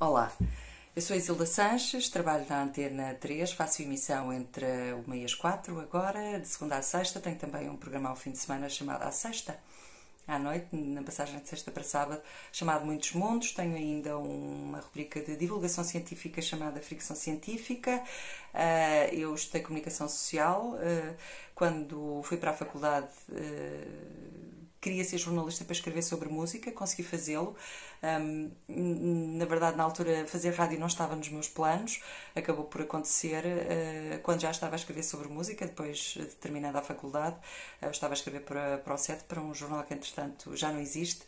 Olá, eu sou a Isilda Sanches, trabalho na Antena 3, faço emissão entre 1 e as 4 agora, de segunda à sexta. Tenho também um programa ao fim de semana chamado À Sexta, à noite, na passagem de sexta para sábado, chamado Muitos Mundos. Tenho ainda uma rubrica de divulgação científica chamada Fricção Científica. Eu estudei comunicação social. Quando fui para a faculdade, queria ser jornalista para escrever sobre música, consegui fazê-lo. Na verdade, na altura, fazer rádio não estava nos meus planos, acabou por acontecer quando já estava a escrever sobre música, depois de terminada a faculdade. Eu estava a escrever para o SET, para um jornal que, entretanto, já não existe.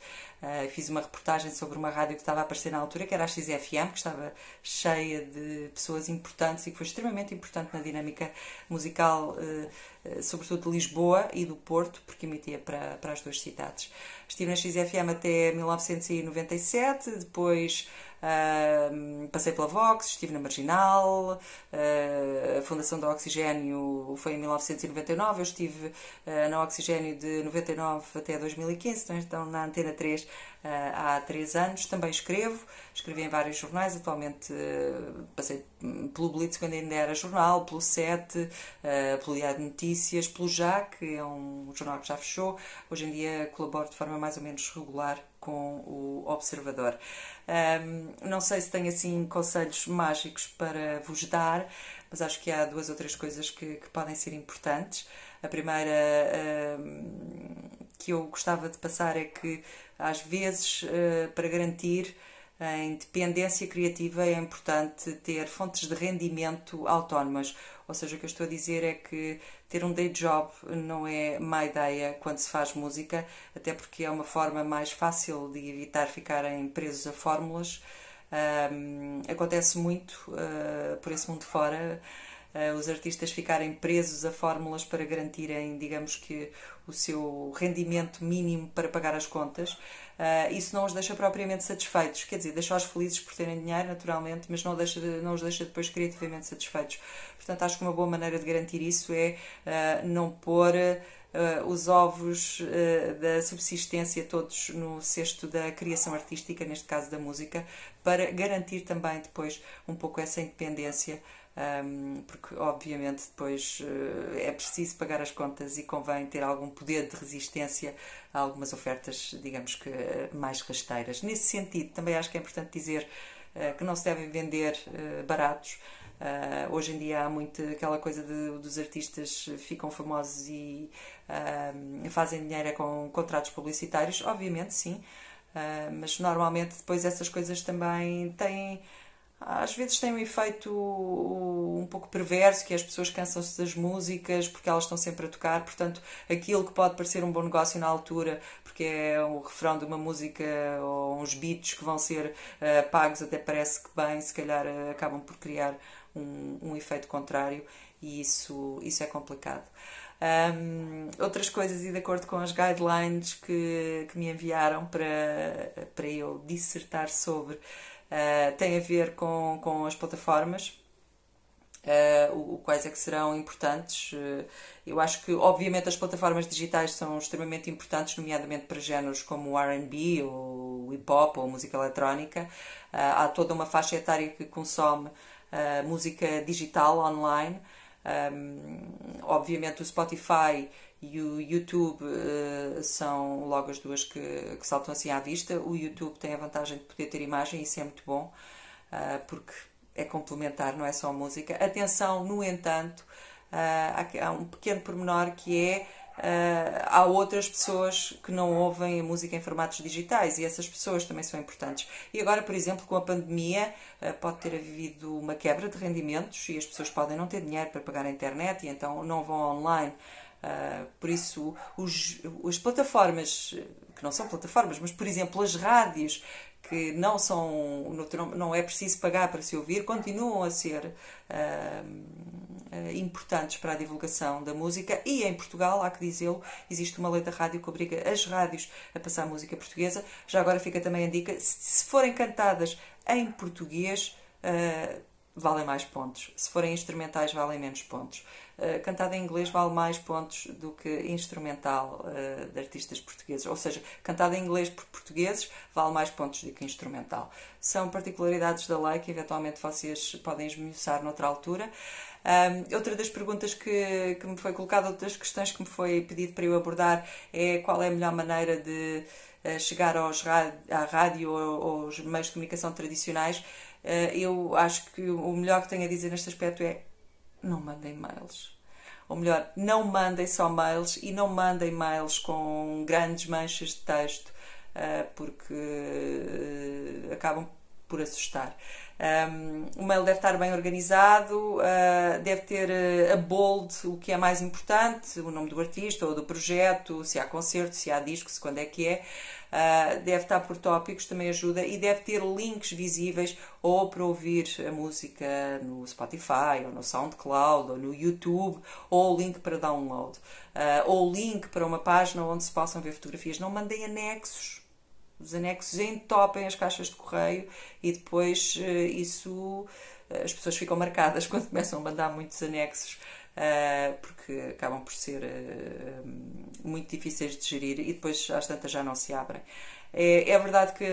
Fiz uma reportagem sobre uma rádio que estava a aparecer na altura, que era a XFM, que estava cheia de pessoas importantes e que foi extremamente importante na dinâmica musical, sobretudo de Lisboa e do Porto, porque emitia para as duas cidades. Estive na XFM até 1997, depois passei pela Vox, estive na Marginal, a fundação da Oxigénio foi em 1999, eu estive na Oxigénio de 99 até 2015, então na Antena 3 há 3 anos. Também escrevi em vários jornais, atualmente passei pelo Blitz quando ainda era jornal, pelo 7, pelo Diário de Notícias, pelo Já, que é um jornal que já fechou. Hoje em dia colaboro de forma mais ou menos regular com o Observador. Não sei se tenho assim conselhos mágicos para vos dar, mas acho que há 2 ou 3 coisas que podem ser importantes. A primeira que eu gostava de passar é que, às vezes, para garantir a independência criativa, é importante ter fontes de rendimento autónomas. Ou seja, o que eu estou a dizer é que ter um day job não é má ideia quando se faz música, até porque é uma forma mais fácil de evitar ficarem presos a fórmulas. Acontece muito por esse mundo fora, os artistas ficarem presos a fórmulas para garantirem, digamos que, o seu rendimento mínimo para pagar as contas. Isso não os deixa propriamente satisfeitos, quer dizer, deixa-os felizes por terem dinheiro, naturalmente, mas não os deixa depois criativamente satisfeitos. Portanto, acho que uma boa maneira de garantir isso é não pôr os ovos da subsistência todos no cesto da criação artística, neste caso da música, para garantir também depois um pouco essa independência, porque obviamente depois é preciso pagar as contas e convém ter algum poder de resistência a algumas ofertas, digamos que mais rasteiras. Nesse sentido, também acho que é importante dizer que não se devem vender baratos. Hoje em dia há muito aquela coisa dos artistas ficam famosos e fazem dinheiro com contratos publicitários, obviamente sim, mas normalmente depois essas coisas também às vezes têm um efeito um pouco perverso, que as pessoas cansam-se das músicas porque elas estão sempre a tocar. Portanto, aquilo que pode parecer um bom negócio na altura, porque é o refrão de uma música ou uns beats que vão ser pagos, até parece que bem, se calhar acabam por criar um efeito contrário, e isso é complicado. Outras coisas, e de acordo com as guidelines que me enviaram para eu dissertar sobre, tem a ver com as plataformas, quais é que serão importantes. Eu acho que, obviamente, as plataformas digitais são extremamente importantes, nomeadamente para géneros como o R&B, ou o hip-hop, ou a música eletrónica. Há toda uma faixa etária que consome música digital online. Obviamente o Spotify e o YouTube são logo as duas que saltam assim à vista. O YouTube tem a vantagem de poder ter imagem, e isso é muito bom, porque é complementar, não é só música. Atenção, no entanto, há um pequeno pormenor que é: há outras pessoas que não ouvem a música em formatos digitais, e essas pessoas também são importantes. E agora, por exemplo, com a pandemia, pode ter havido uma quebra de rendimentos e as pessoas podem não ter dinheiro para pagar a internet e então não vão online. Por isso, as plataformas, que não são plataformas, mas, por exemplo, as rádios, que não é preciso pagar para se ouvir, continuam a ser importantes para a divulgação da música. E em Portugal, há que dizê-lo, existe uma lei da rádio que obriga as rádios a passar música portuguesa. Já agora fica também a dica: se forem cantadas em português, valem mais pontos. Se forem instrumentais, valem menos pontos. cantada em inglês vale mais pontos do que instrumental de artistas portugueses. Ou seja, cantada em inglês por portugueses vale mais pontos do que instrumental. São particularidades da lei que eventualmente vocês podem esmiuçar noutra altura. Outra das perguntas que me foi colocada, outras questões que me foi pedido para eu abordar é qual é a melhor maneira de chegar à rádio ou aos meios de comunicação tradicionais. Eu acho que o melhor que tenho a dizer neste aspecto é não mandem mails. Ou melhor, não mandem só mails e não mandem mails com grandes manchas de texto, porque acabam por assustar. O mail deve estar bem organizado, deve ter a bold, o que é mais importante, o nome do artista ou do projeto, se há concerto, se há disco, se quando é que é. Deve estar por tópicos, também ajuda, e deve ter links visíveis ou para ouvir a música no Spotify, ou no SoundCloud, ou no YouTube, ou o link para download, ou o link para uma página onde se possam ver fotografias. Não mandem anexos. Os anexos entopem as caixas de correio e depois as pessoas ficam marcadas quando começam a mandar muitos anexos, porque acabam por ser muito difíceis de gerir e depois às tantas já não se abrem. É verdade que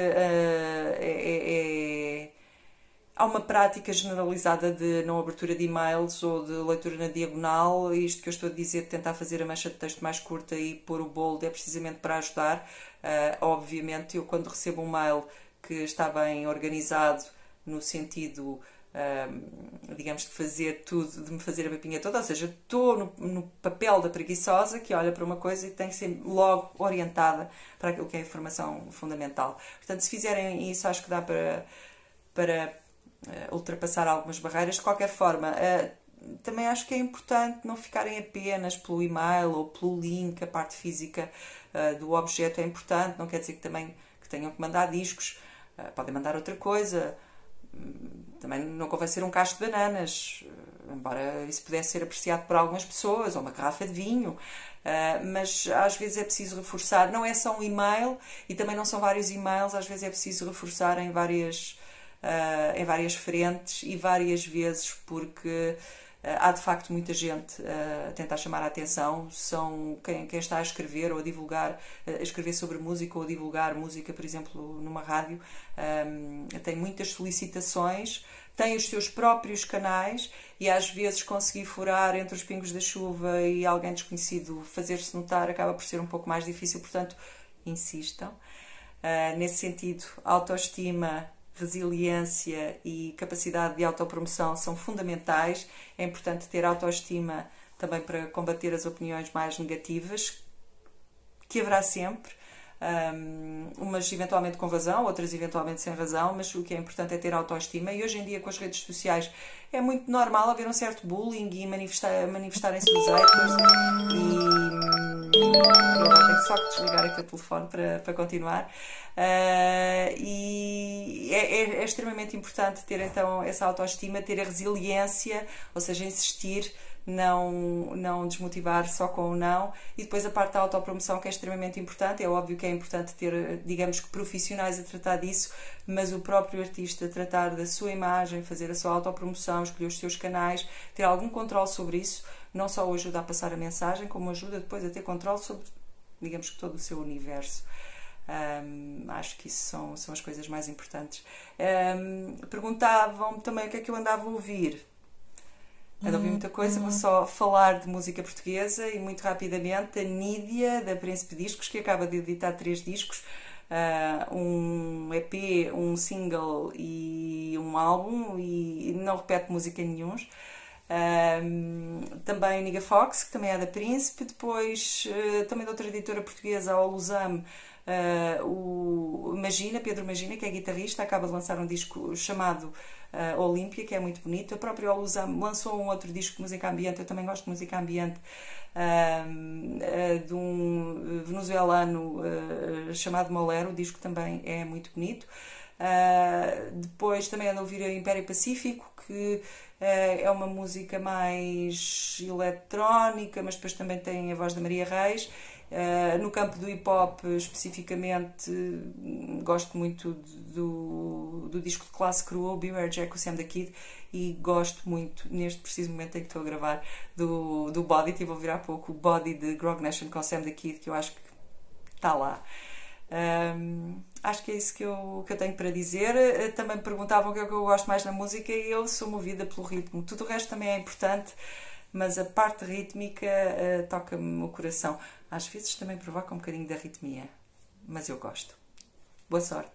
há uma prática generalizada de não abertura de e-mails ou de leitura na diagonal. Isto que eu estou a dizer, de tentar fazer a mancha de texto mais curta e pôr o bold, é precisamente para ajudar. Obviamente, eu quando recebo um mail que está bem organizado, no sentido, digamos, de fazer tudo, de me fazer a mapinha toda, ou seja, estou no papel da preguiçosa que olha para uma coisa e tem que ser logo orientada para aquilo que é a informação fundamental. Portanto, se fizerem isso, acho que dá para ultrapassar algumas barreiras. De qualquer forma, também acho que é importante não ficarem apenas pelo e-mail ou pelo link. A parte física do objeto é importante, não quer dizer que também que tenham que mandar discos, podem mandar outra coisa. Também não convém ser um cacho de bananas, embora isso pudesse ser apreciado por algumas pessoas, ou uma garrafa de vinho, mas às vezes é preciso reforçar. Não é só um e-mail e também não são vários e-mails, às vezes é preciso reforçar em várias frentes e várias vezes, porque há de facto muita gente a tentar chamar a atenção. São quem está a escrever ou a divulgar, a escrever sobre música ou a divulgar música, por exemplo, numa rádio, tem muitas solicitações, tem os seus próprios canais e às vezes conseguir furar entre os pingos da chuva e alguém desconhecido fazer-se notar acaba por ser um pouco mais difícil. Portanto, insistam. Nesse sentido, autoestima, resiliência e capacidade de autopromoção são fundamentais. É importante ter autoestima também para combater as opiniões mais negativas, que haverá sempre, umas eventualmente com razão, outras eventualmente sem razão, mas o que é importante é ter autoestima. E hoje em dia, com as redes sociais, é muito normal haver um certo bullying e manifestarem-se os haters. Eu agora tenho só que desligar aqui o telefone para continuar. E é extremamente importante ter então essa autoestima, ter a resiliência, ou seja, insistir, não desmotivar só com o não. E depois a parte da autopromoção, que é extremamente importante. É óbvio que é importante ter, digamos que, profissionais a tratar disso, mas o próprio artista tratar da sua imagem, fazer a sua autopromoção, escolher os seus canais, ter algum controle sobre isso, não só o ajuda a passar a mensagem, como ajuda depois a ter controle sobre, digamos que, todo o seu universo. Acho que isso são as coisas mais importantes. Perguntavam-me também o que é que eu andava a ouvir. Ando a ouvir muita coisa, vou só falar de música portuguesa e muito rapidamente a Nídia, da Príncipe Discos, que acaba de editar 3 discos, um EP, um single e um álbum, e não repete música nenhum. Também Niga Fox, que também é da Príncipe. Depois também de outra editora portuguesa, a Olusam, o Pedro Magina, que é guitarrista, acaba de lançar um disco chamado Olímpia, que é muito bonito. A própria Olusam lançou um outro disco de música ambiente. Eu também gosto de música ambiente, de um venezuelano chamado Molero. O disco também é muito bonito. Depois também ando a ouvir a Império Pacífico, que é uma música mais eletrónica, mas depois também tem a voz da Maria Reis. No campo do hip hop, especificamente, gosto muito do disco de classe crua, o Beware Jack, o Sam da Kid, e gosto muito, neste preciso momento em que estou a gravar, do Body. Estive a ouvir há pouco o Body de Grog Nation com o Sam da Kid, que eu acho que está lá. Acho que é isso que eu tenho para dizer. Também me perguntavam o que é que eu gosto mais na música e eu sou movida pelo ritmo. Tudo o resto também é importante, mas a parte rítmica toca-me o coração. Às vezes também provoca um bocadinho de arritmia, mas eu gosto. Boa sorte!